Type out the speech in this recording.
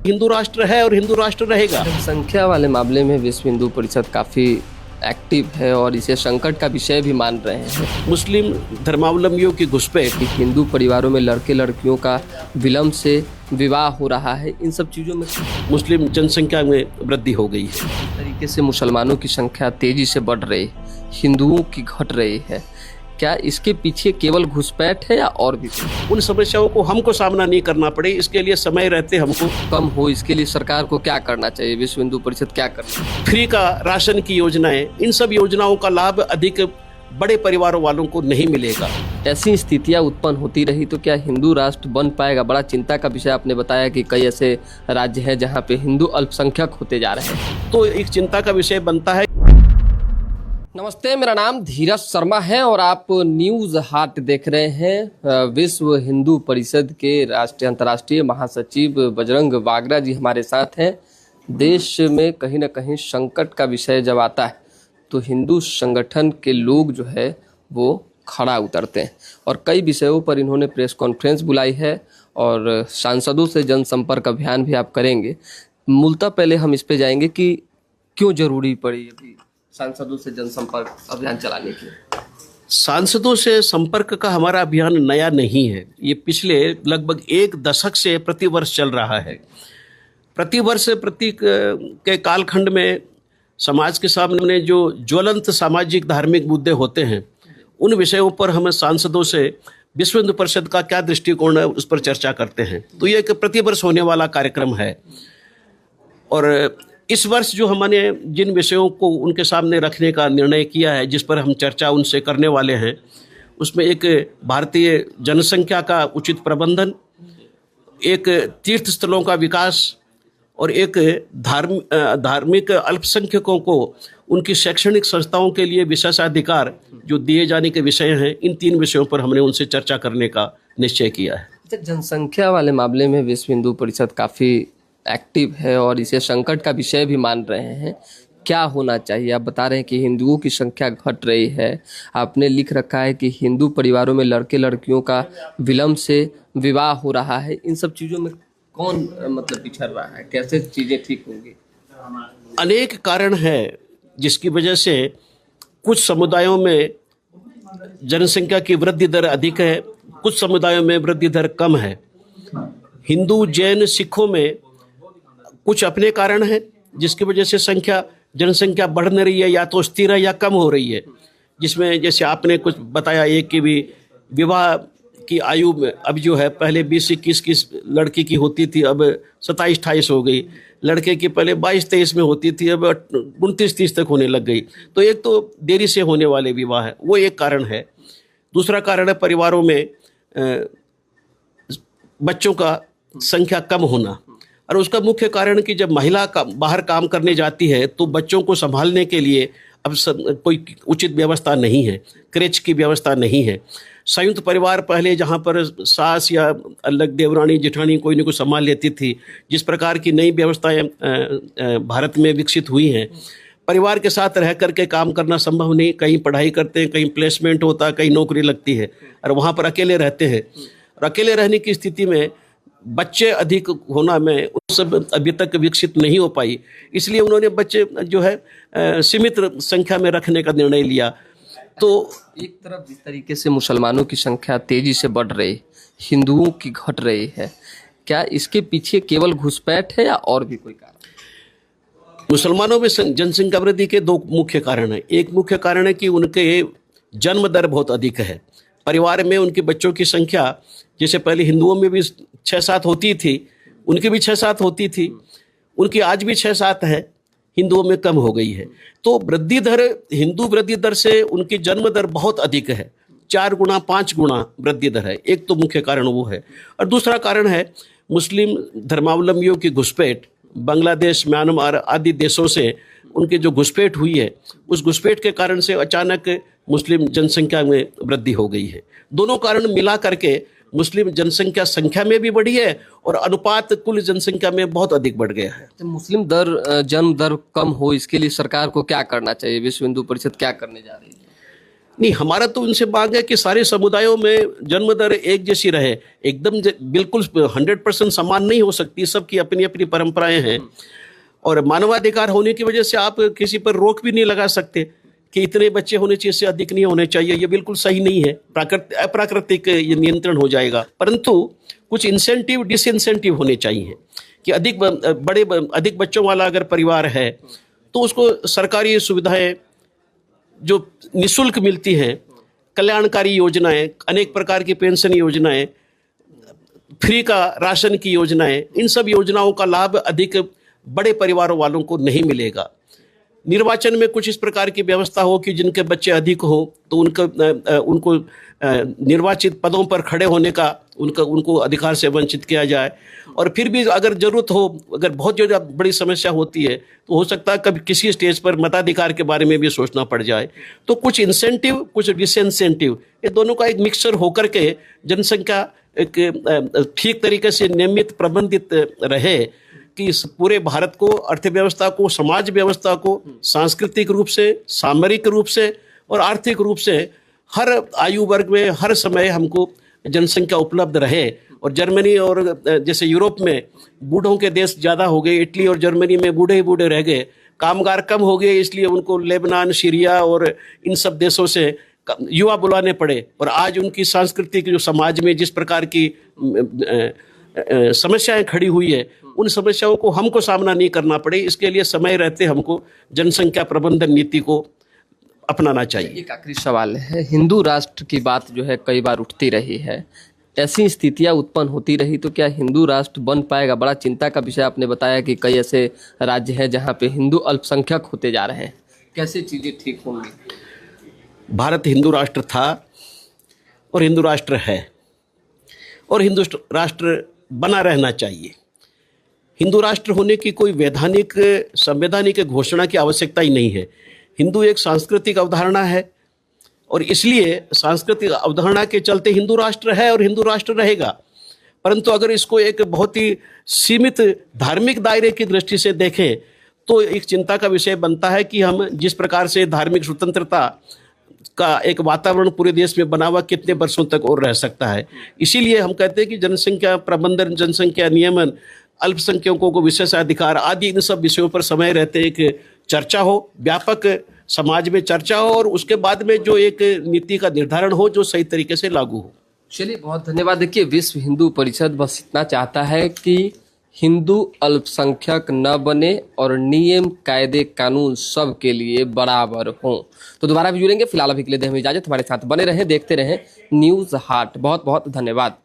हिंदू राष्ट्र है और हिंदू राष्ट्र रहेगा। जनसंख्या वाले मामले में विश्व हिंदू परिषद काफ़ी एक्टिव है और इसे संकट का विषय भी मान रहे हैं। मुस्लिम धर्मावलंबियों की घुसपैठ, हिंदू परिवारों में लड़के लड़कियों का विलम्ब से विवाह हो रहा है, इन सब चीज़ों में मुस्लिम जनसंख्या में वृद्धि हो गई है। इस तरीके से मुसलमानों की संख्या तेजी से बढ़ रही, हिंदुओं की घट रही है। क्या इसके पीछे केवल घुसपैठ है या और भी कुछ? उन समस्याओं को हमको सामना नहीं करना पड़े, इसके लिए समय रहते हमको कम हो, इसके लिए सरकार को क्या करना चाहिए? विश्व हिंदू परिषद क्या करना है? फ्री का राशन की योजनाएं, इन सब योजनाओं का लाभ अधिक बड़े परिवारों वालों को नहीं मिलेगा। ऐसी स्थितियां उत्पन्न होती रही तो क्या हिंदू राष्ट्र बन पाएगा? बड़ा चिंता का विषय आपने बताया कि कई ऐसे राज्य हैं जहां पे हिंदू अल्पसंख्यक होते जा रहे हैं, तो एक चिंता का विषय बनता है। नमस्ते, मेरा नाम धीरज शर्मा है और आप न्यूज़ हाट देख रहे हैं। विश्व हिंदू परिषद के राष्ट्रीय अंतर्राष्ट्रीय महासचिव बजरंग बागरा जी हमारे साथ हैं। देश में कहीं ना कहीं संकट का विषय जब आता है तो हिंदू संगठन के लोग जो है वो खड़ा उतरते हैं और कई विषयों पर इन्होंने प्रेस कॉन्फ्रेंस बुलाई है और सांसदों से जनसंपर्क अभियान भी आप करेंगे। मूलतः पहले हम इस पे जाएंगे कि क्यों जरूरी पड़ी अभी सांसदों से जनसंपर्क अभियान चलाने की। सांसदों से संपर्क का हमारा अभियान नया नहीं है, ये पिछले लगभग एक दशक से प्रतिवर्ष चल रहा है। प्रतिवर्ष प्रति के कालखंड में समाज के सामने जो ज्वलंत सामाजिक धार्मिक मुद्दे होते हैं, उन विषयों पर हम सांसदों से विश्व हिंदू परिषद का क्या दृष्टिकोण है उस पर चर्चा करते हैं। तो ये एक प्रतिवर्ष होने वाला कार्यक्रम है और इस वर्ष जो हमने जिन विषयों को उनके सामने रखने का निर्णय किया है, जिस पर हम चर्चा उनसे करने वाले हैं, उसमें एक भारतीय जनसंख्या का उचित प्रबंधन, एक तीर्थ स्थलों का विकास और एक धार्मिक अल्पसंख्यकों को उनकी शैक्षणिक संस्थाओं के लिए विशेषाधिकार जो दिए जाने के विषय हैं, इन तीन विषयों पर हमने उनसे चर्चा करने का निश्चय किया है। जनसंख्या वाले मामले में विश्व हिंदू परिषद काफ़ी एक्टिव है और इसे संकट का विषय भी मान रहे हैं। क्या होना चाहिए? आप बता रहे हैं कि हिंदुओं की संख्या घट रही है, आपने लिख रखा है कि हिंदू परिवारों में लड़के लड़कियों का विलम्ब से विवाह हो रहा है, इन सब चीज़ों में कौन मतलब पिछड़ रहा है? कैसे चीज़ें ठीक होंगी? अनेक कारण है जिसकी वजह से कुछ समुदायों में जनसंख्या की वृद्धि दर अधिक है, कुछ समुदायों में वृद्धि दर कम है। हिंदू, जैन, सिखों में कुछ अपने कारण हैं जिसकी वजह से जनसंख्या बढ़ नहीं रही है, या तो स्थिर है या कम हो रही है। जिसमें जैसे आपने कुछ बताया, एक की भी विवाह की आयु में अब जो है पहले 20-21 लड़की की होती थी, अब 27-28 हो गई। लड़के की पहले 22-23 में होती थी, अब 29-30 तक होने लग गई। तो एक तो देरी से होने वाले विवाह है, वो एक कारण है। दूसरा कारण है परिवारों में बच्चों का संख्या कम होना, और उसका मुख्य कारण कि जब महिला बाहर काम करने जाती है तो बच्चों को संभालने के लिए अब कोई उचित व्यवस्था नहीं है, क्रेच की व्यवस्था नहीं है। संयुक्त परिवार पहले जहाँ पर सास या अलग देवरानी जेठानी कोई न कोई संभाल लेती थी, जिस प्रकार की नई व्यवस्थाएं भारत में विकसित हुई हैं, परिवार के साथ रह करके काम करना संभव नहीं। कहीं पढ़ाई करते हैं, कहीं प्लेसमेंट होता है, कहीं नौकरी लगती है, और वहाँ पर अकेले रहते हैं। और अकेले रहने की स्थिति में बच्चे अधिक होना में उन सब अभी तक विकसित नहीं हो पाई, इसलिए उन्होंने बच्चे जो है सीमित संख्या में रखने का निर्णय लिया। तो एक तरफ जिस तरीके से मुसलमानों की संख्या तेजी से बढ़ रही, हिंदुओं की घट रही है, क्या इसके पीछे केवल घुसपैठ है या और भी कोई कारण? मुसलमानों में जनसंख्या वृद्धि के दो मुख्य कारण हैं। एक मुख्य कारण है कि उनके जन्म दर बहुत अधिक है। परिवार में उनके बच्चों की संख्या जैसे पहले हिंदुओं में भी 6-7 होती थी, उनकी भी 6-7 होती थी, उनकी आज भी 6-7 है, हिंदुओं में कम हो गई है। तो वृद्धि दर, हिंदू वृद्धि दर से उनकी जन्म दर बहुत अधिक है, 4 गुना 5 गुना वृद्धि दर है। एक तो मुख्य कारण वो है। और दूसरा कारण है मुस्लिम धर्मावलंबियों की घुसपैठ। बांग्लादेश, म्यांमार आदि देशों से उनकी जो घुसपैठ हुई है, उस घुसपैठ के कारण से अचानक मुस्लिम जनसंख्या में वृद्धि हो गई है। दोनों कारण मिला करके मुस्लिम जनसंख्या संख्या में भी बढ़ी है और अनुपात कुल जनसंख्या में बहुत अधिक बढ़ गया है। तो मुस्लिम जन्म दर कम हो, इसके लिए सरकार को क्या करना चाहिए? विश्व हिंदू परिषद क्या करने जा रही है? नहीं, हमारा तो उनसे मांग है कि सारे समुदायों में जन्म दर एक जैसी रहे। एकदम बिल्कुल 100% समान नहीं हो सकती, सबकी अपनी अपनी परंपराएं हैं। और मानवाधिकार होने की वजह से आप किसी पर रोक भी नहीं लगा सकते कि इतने बच्चे होने चाहिए, इससे अधिक नहीं होने चाहिए। ये बिल्कुल सही नहीं है, अप्राकृतिक ये नियंत्रण हो जाएगा। परंतु कुछ इंसेंटिव डिसइंसेंटिव होने चाहिए कि अधिक बच्चों वाला अगर परिवार है तो उसको सरकारी सुविधाएं जो निःशुल्क मिलती हैं, कल्याणकारी योजनाएं, अनेक प्रकार की पेंशन योजनाएं, फ्री का राशन की योजनाएं, इन सब योजनाओं का लाभ अधिक बड़े परिवारों वालों को नहीं मिलेगा। निर्वाचन में कुछ इस प्रकार की व्यवस्था हो कि जिनके बच्चे अधिक हो तो उनको निर्वाचित पदों पर खड़े होने का उनको अधिकार से वंचित किया जाए। और फिर भी अगर जरूरत हो, अगर बहुत ज़्यादा बड़ी समस्या होती है तो हो सकता है कभी किसी स्टेज पर मताधिकार के बारे में भी सोचना पड़ जाए। तो कुछ इंसेंटिव, कुछ डिसइंसेंटिव, ये दोनों का एक मिक्सचर होकर के जनसंख्या एक ठीक तरीके से नियमित प्रबंधित रहे कि इस पूरे भारत को, अर्थव्यवस्था को, समाज व्यवस्था को सांस्कृतिक रूप से, सामरिक रूप से और आर्थिक रूप से हर आयु वर्ग में हर समय हमको जनसंख्या उपलब्ध रहे। और जर्मनी और जैसे यूरोप में बूढ़ों के देश ज़्यादा हो गए, इटली और जर्मनी में बूढ़े ही बूढ़े रह गए, कामगार कम हो गए, इसलिए उनको लेबनान, सीरिया और इन सब देशों से युवा बुलाने पड़े। और आज उनकी सांस्कृतिक जो समाज में जिस प्रकार की समस्याएं खड़ी हुई है, उन समस्याओं को हमको सामना नहीं करना पड़े, इसके लिए समय रहते हमको जनसंख्या प्रबंधन नीति को अपनाना चाहिए। एक आखिरी सवाल है, हिंदू राष्ट्र की बात जो है कई बार उठती रही है, ऐसी स्थितियां उत्पन्न होती रही तो क्या हिंदू राष्ट्र बन पाएगा? बड़ा चिंता का विषय आपने बताया कि कई ऐसे राज्य हैं जहां पे हिंदू अल्पसंख्यक होते जा रहे हैं, कैसे चीजें ठीक होंगी? भारत हिंदू राष्ट्र था और हिंदू राष्ट्र है और हिंदू राष्ट्र बना रहना चाहिए। हिंदू राष्ट्र होने की कोई वैधानिक संवैधानिक घोषणा की आवश्यकता ही नहीं है। हिंदू एक सांस्कृतिक अवधारणा है और इसलिए सांस्कृतिक अवधारणा के चलते हिंदू राष्ट्र है और हिंदू राष्ट्र रहेगा। परंतु अगर इसको एक बहुत ही सीमित धार्मिक दायरे की दृष्टि से देखें तो एक चिंता का विषय बनता है कि हम जिस प्रकार से धार्मिक स्वतंत्रता का एक वातावरण पूरे देश में बना हुआ कितने वर्षों तक और रह सकता है। इसीलिए हम कहते हैं कि जनसंख्या प्रबंधन, जनसंख्या नियमन, अल्पसंख्यकों को विशेषाधिकार आदि इन सब विषयों पर समय रहते एक चर्चा हो, व्यापक समाज में चर्चा हो और उसके बाद में जो एक नीति का निर्धारण हो जो सही तरीके से लागू हो। चलिए, बहुत धन्यवाद। देखिए, विश्व हिंदू परिषद बस इतना चाहता है कि हिंदू अल्पसंख्यक न बने और नियम, कायदे, कानून सब के लिए बराबर हों। तो दोबारा भी जुड़ेंगे, फिलहाल अभी के लिए दें हमें इजाजत। हमारे साथ बने रहें, देखते रहें न्यूज़ हाट। बहुत बहुत धन्यवाद।